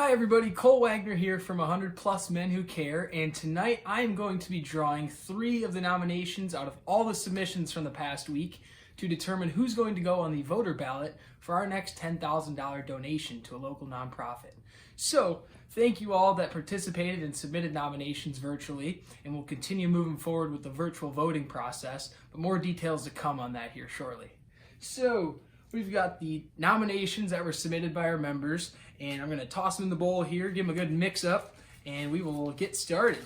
Hi everybody, Cole Wagner here from 100 Plus Men Who Care, and tonight I'm going to be drawing 3 of the nominations out of all the submissions from the past week to determine who's going to go on the voter ballot for our next $10,000 donation to a local nonprofit. So, thank you all that participated and submitted nominations virtually, and we'll continue moving forward with the virtual voting process, but more details to come on that here shortly. So, we've got the nominations that were submitted by our members, and I'm going to toss them in the bowl here, give them a good mix up, and we will get started.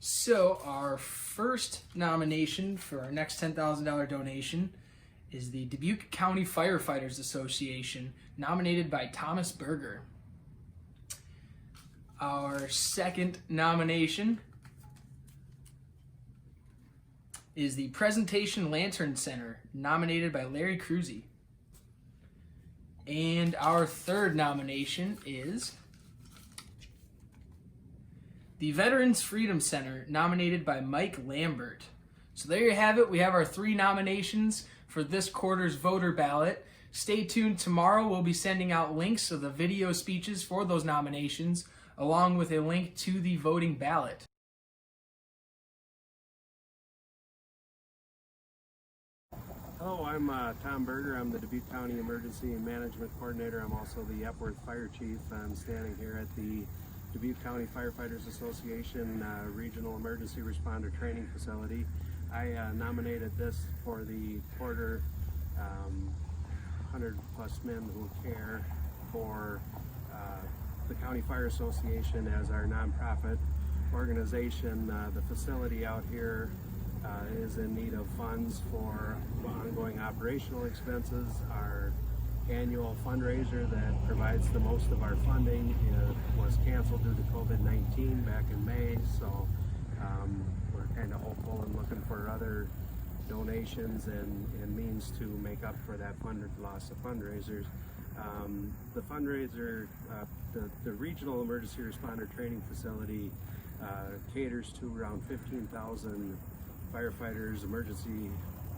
So our first nomination for our next $10,000 donation is the Dubuque County Firefighters Association, nominated by Thomas Berger. Our second nomination is the Presentation Lantern Center, nominated by Larry Cruzy. And our third nomination is the Veterans Freedom Center, nominated by Mike Lambert. So there you have it. We have our 3 nominations for this quarter's voter ballot. Stay tuned. Tomorrow we'll be sending out links of the video speeches for those nominations, along with a link to the voting ballot. Hello, I'm Tom Berger. I'm the Dubuque County Emergency Management Coordinator. I'm also the Epworth Fire Chief. I'm standing here at the Dubuque County Firefighters Association Regional Emergency Responder Training Facility. I nominated this for the quarter 100 Plus Men Who Care for the County Fire Association as our nonprofit organization. The facility out here is in need of funds for ongoing operational expenses. Our annual fundraiser that provides the most of our funding was canceled due to COVID-19 back in May, so we're kind of hopeful and looking for other donations and means to make up for that loss of fundraisers. The fundraiser, the Regional Emergency Responder Training Facility caters to around 15,000 firefighters, emergency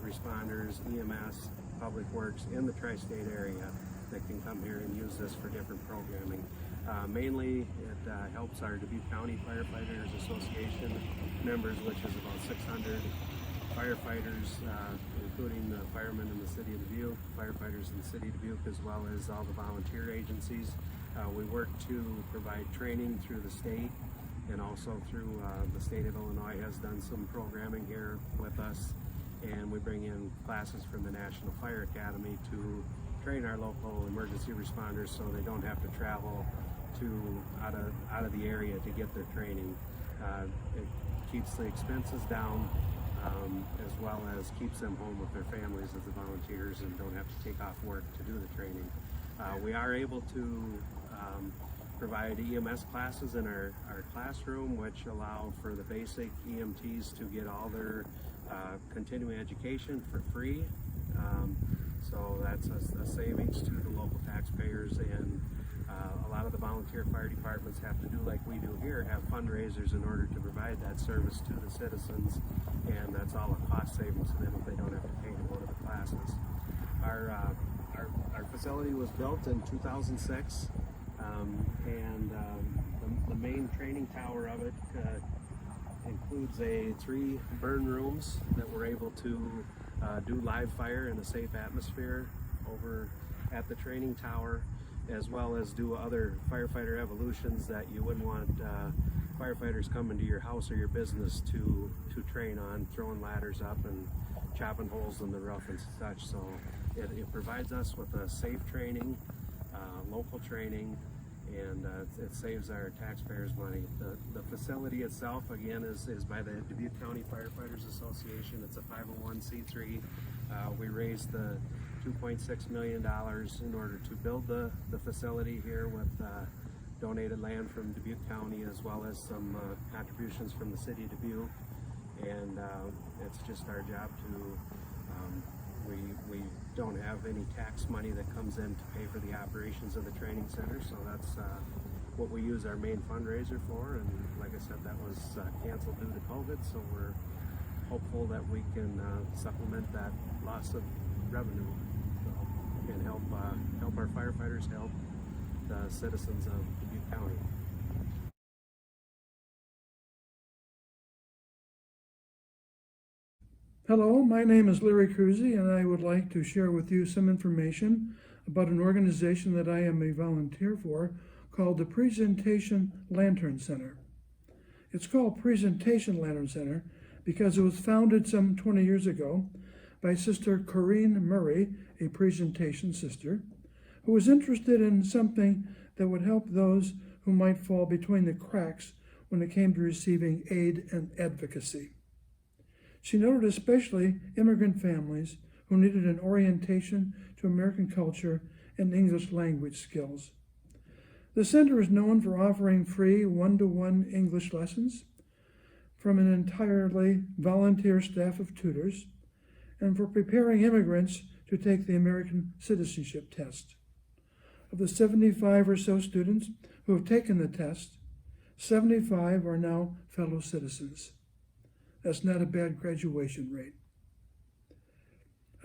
responders, EMS, Public Works in the tri-state area that can come here and use this for different programming. Mainly it helps our Dubuque County Firefighters Association members, which is about 600 firefighters, including the firemen in the city of Dubuque, firefighters in the city of Dubuque, as well as all the volunteer agencies. We work to provide training through the state, and also through the state of Illinois has done some programming here with us, and we bring in classes from the National Fire Academy to train our local emergency responders so they don't have to travel out of the area to get their training. It keeps the expenses down, as well as keeps them home with their families as the volunteers and don't have to take off work to do the training. We are able to provide EMS classes in our classroom, which allow for the basic EMTs to get all their continuing education for free. So that's a savings to the local taxpayers, and a lot of the volunteer fire departments have to do like we do here, have fundraisers in order to provide that service to the citizens, and that's all a cost savings to them if they don't have to pay to go to the classes. Our facility was built in 2006. And the main training tower of it includes 3 burn rooms that we're able to do live fire in a safe atmosphere over at the training tower, as well as do other firefighter evolutions that you wouldn't want firefighters coming to your house or your business to train on, throwing ladders up and chopping holes in the roof and such. So it provides us with a safe training, local training, and it saves our taxpayers money. The facility itself, again, is by the Dubuque County Firefighters Association. It's a 501c3. We raised the $2.6 million in order to build the facility here with donated land from Dubuque County, as well as some contributions from the city of Dubuque. And it's just our job to we don't have any tax money that comes in to pay for the operations of the training center, so that's what we use our main fundraiser for. And like I said, that was canceled due to COVID, so we're hopeful that we can supplement that loss of revenue and help our firefighters, help citizens of Dubuque County. Hello, my name is Larry Cruzy, and I would like to share with you some information about an organization that I am a volunteer for called the Presentation Lantern Center. It's called Presentation Lantern Center because it was founded some 20 years ago by Sister Corinne Murray, a presentation sister, who was interested in something that would help those who might fall between the cracks when it came to receiving aid and advocacy. She noted especially immigrant families who needed an orientation to American culture and English language skills. The center is known for offering free one-to-one English lessons from an entirely volunteer staff of tutors and for preparing immigrants to take the American citizenship test. Of the 75 or so students who have taken the test, 75 are now fellow citizens. That's not a bad graduation rate.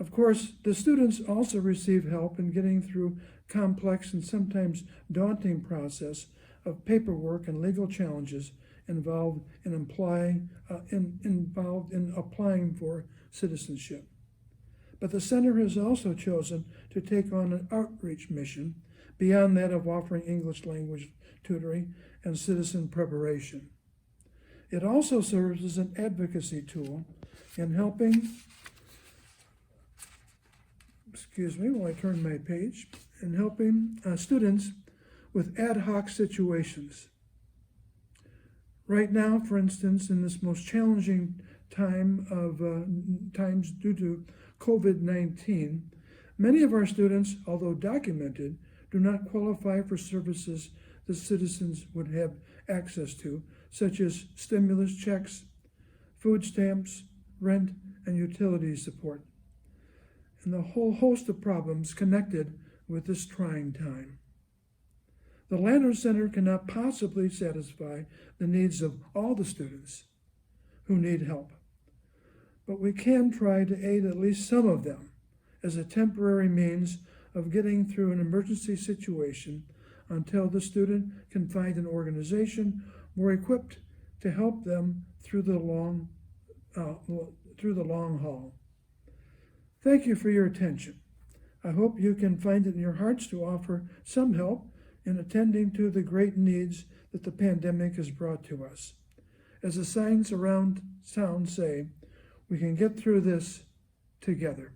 Of course, the students also receive help in getting through complex and sometimes daunting process of paperwork and legal challenges involved in applying for citizenship. But the center has also chosen to take on an outreach mission beyond that of offering English language tutoring and citizen preparation. It also serves as an advocacy tool in helping, while I turn my page, in helping students with ad hoc situations. Right now, for instance, in this most challenging times due to COVID-19, many of our students, although documented, do not qualify for services that citizens would have access to, such as stimulus checks, food stamps, rent, and utility support, and the whole host of problems connected with this trying time. The Lantern Center cannot possibly satisfy the needs of all the students who need help, but we can try to aid at least some of them as a temporary means of getting through an emergency situation until the student can find an organization more equipped to help them through the long haul. Thank you for your attention. I hope you can find it in your hearts to offer some help in attending to the great needs that the pandemic has brought to us. As the signs around town say, we can get through this together.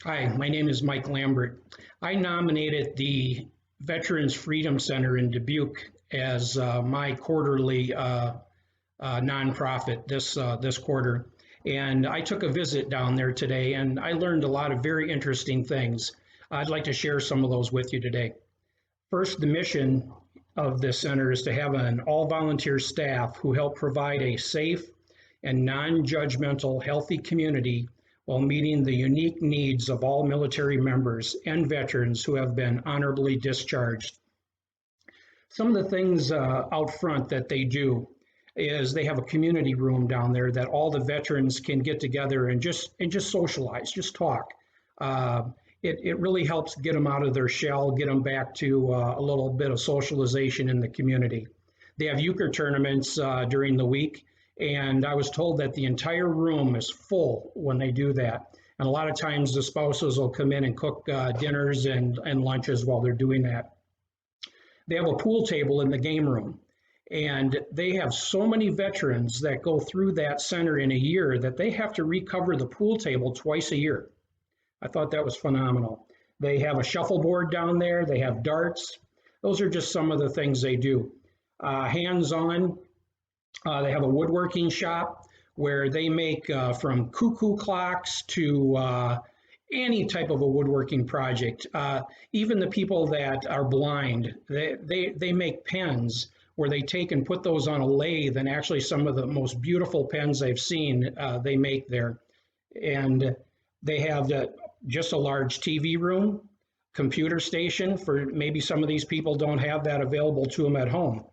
Hi, my name is Mike Lambert. I nominated the Veterans Freedom Center in Dubuque as my quarterly nonprofit this quarter. And I took a visit down there today and I learned a lot of very interesting things. I'd like to share some of those with you today. First, the mission of this center is to have an all-volunteer staff who help provide a safe and non-judgmental, healthy community while meeting the unique needs of all military members and veterans who have been honorably discharged. Some of the things out front that they do is they have a community room down there that all the veterans can get together and just socialize, just talk. It really helps get them out of their shell, get them back to a little bit of socialization in the community. They have euchre tournaments during the week, and I was told that the entire room is full when they do that. And a lot of times the spouses will come in and cook dinners and lunches while they're doing that. They have a pool table in the game room, and they have so many veterans that go through that center in a year that they have to recover the pool table twice a year. I thought that was phenomenal. They have a shuffleboard down there. They have darts. Those are just some of the things they do. Hands-on, they have a woodworking shop where they make from cuckoo clocks to any type of a woodworking project. Even the people that are blind, they make pens where they take and put those on a lathe, and actually some of the most beautiful pens I've seen they make there. And they have just a large TV room, computer station for maybe some of these people don't have that available to them at home.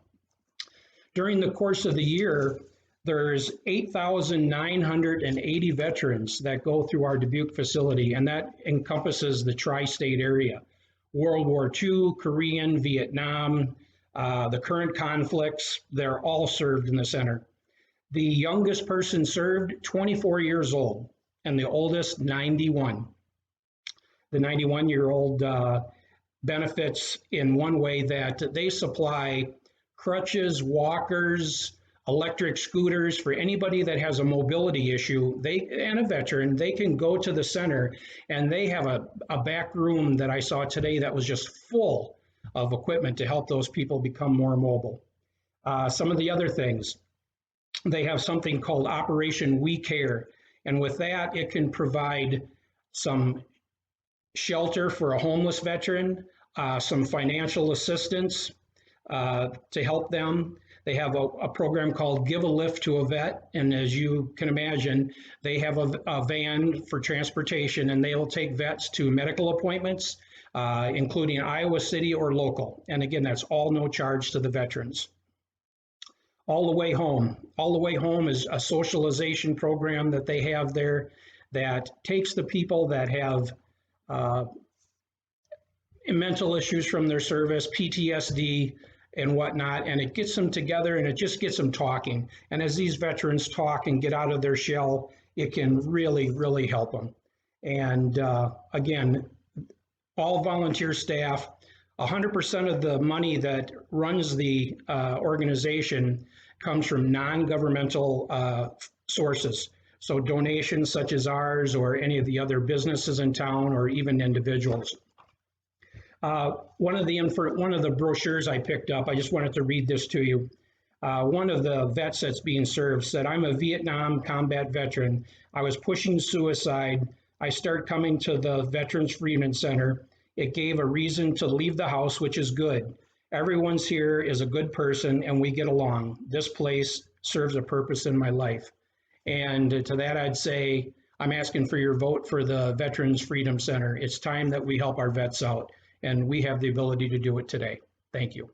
During the course of the year, There's 8,980 veterans that go through our Dubuque facility, and that encompasses the tri-state area. World War II, Korean, Vietnam, the current conflicts, they're all served in the center. The youngest person served, 24 years old, and the oldest, 91. The 91-year-old benefits in one way that they supply crutches, walkers, electric scooters for anybody that has a mobility issue. And a veteran, they can go to the center, and they have a back room that I saw today that was just full of equipment to help those people become more mobile. Some of the other things, they have something called Operation We Care, and with that, it can provide some shelter for a homeless veteran, some financial assistance to help them. They have a program called Give a Lift to a Vet, and as you can imagine, they have a van for transportation, and they will take vets to medical appointments, including Iowa City or local. And again, that's all no charge to the veterans. All the Way Home. All the Way Home is a socialization program that they have there that takes the people that have mental issues from their service, PTSD, and whatnot, and it gets them together, and it just gets them talking. And as these veterans talk and get out of their shell, it can really, really help them. And again, all volunteer staff, 100% of the money that runs the organization comes from non-governmental sources. So donations such as ours or any of the other businesses in town or even individuals. One of the brochures I picked up, I just wanted to read this to you. One of the vets that's being served said, "I'm a Vietnam combat veteran. I was pushing suicide. I started coming to the Veterans Freedom Center. It gave a reason to leave the house, which is good. Everyone's here is a good person and we get along. This place serves a purpose in my life." And to that, I'd say, I'm asking for your vote for the Veterans Freedom Center. It's time that we help our vets out, and we have the ability to do it today. Thank you.